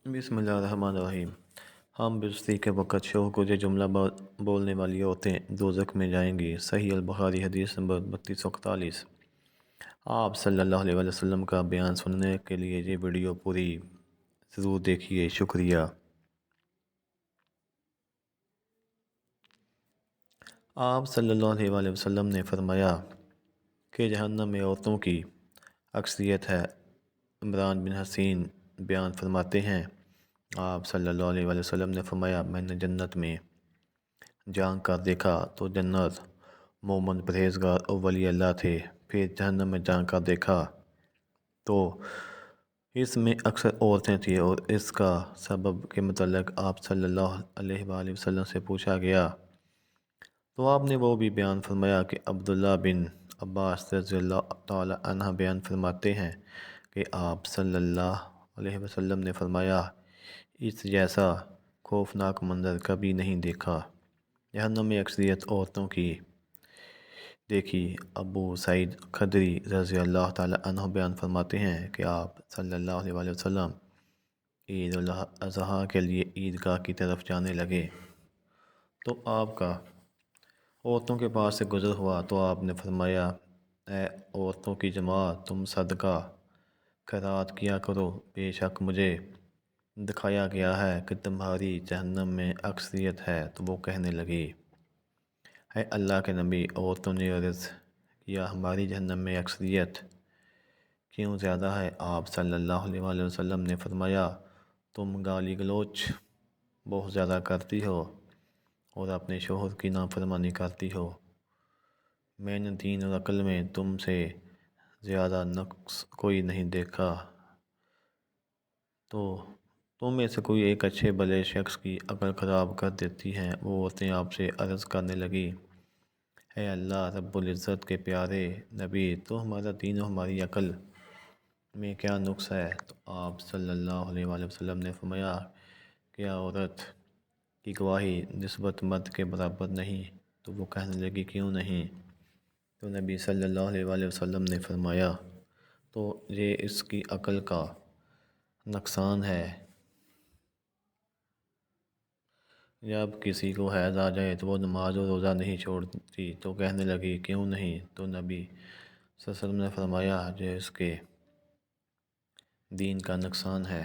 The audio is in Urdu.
بسم اللہ الرحمن الرحیم۔ ہم بستی کے وقت شوہر کو یہ جملہ بولنے والی عورتیں دوزخ میں جائیں گی۔ صحیح البخاری حدیث نمبر 3241۔ آپ صلی اللہ علیہ وسلم کا بیان سننے کے لیے یہ ویڈیو پوری ضرور دیکھیے، شکریہ۔ آپ صلی اللہ علیہ وسلم نے فرمایا کہ جہنم میں عورتوں کی اکثریت ہے۔ عمران بن حسین بیان فرماتے ہیں، آپ صلی اللہ علیہ وسلم نے فرمایا، میں نے جنت میں جھانک کر دیکھا تو جنت مومن، پرہیزگار اور ولی اللہ تھے۔ پھر جہنم میں جھانک کر دیکھا تو اس میں اکثر عورتیں تھیں، اور اس کا سبب کے متعلق آپ صلی اللہ علیہ وسلم سے پوچھا گیا تو آپ نے وہ بھی بیان فرمایا کہ عبداللہ بن عباس رضی اللہ تعالی عنہ بیان فرماتے ہیں کہ آپ صلی اللہ علیہ وسلم نے فرمایا، اس جیسا خوفناک منظر کبھی نہیں دیکھا۔ جہنم میں اکثریت عورتوں کی دیکھی۔ ابو سعید خدری رضی اللہ تعالی عنہ بیان فرماتے ہیں کہ آپ صلی اللہ علیہ وسلم عید الاضحیٰ کے لیے عیدگاہ کی طرف جانے لگے تو آپ کا عورتوں کے پاس سے گزر ہوا تو آپ نے فرمایا، اے عورتوں کی جماعت، تم صدقہ خیرات کیا کرو، بے شک مجھے دکھایا گیا ہے کہ تمہاری جہنم میں اکثریت ہے۔ تو وہ کہنے لگی، اے اللہ کے نبی، عورتوں نے عرض کیا، ہماری جہنم میں اکثریت کیوں زیادہ ہے؟ آپ صلی اللہ علیہ وسلم نے فرمایا، تم گالی گلوچ بہت زیادہ کرتی ہو اور اپنے شوہر کی نافرمانی کرتی ہو۔ میں نے دین اور عقل میں تم سے زیادہ نقص کوئی نہیں دیکھا۔ تو تم میں سے کوئی ایک اچھے بھلے شخص کی عقل خراب کر دیتی ہیں۔ وہ عورتیں آپ سے عرض کرنے لگی، اے اللہ رب العزت کے پیارے نبی، تو ہمارا دین و ہماری عقل میں کیا نقص ہے؟ تو آپ صلی اللہ علیہ وسلم نے فرمایا، کیا عورت کی گواہی نسبت مرد کے برابر نہیں؟ تو وہ کہنے لگی، کیوں نہیں؟ تو نبی صلی اللہ علیہ وسلم نے فرمایا، تو یہ اس کی عقل کا نقصان ہے۔ جب کسی کو حیض آ جائے تو وہ نماز و روزہ نہیں چھوڑتی۔ تو کہنے لگی، کیوں نہیں؟ تو نبی صلی اللہ علیہ وسلم نے فرمایا، جو اس کے دین کا نقصان ہے۔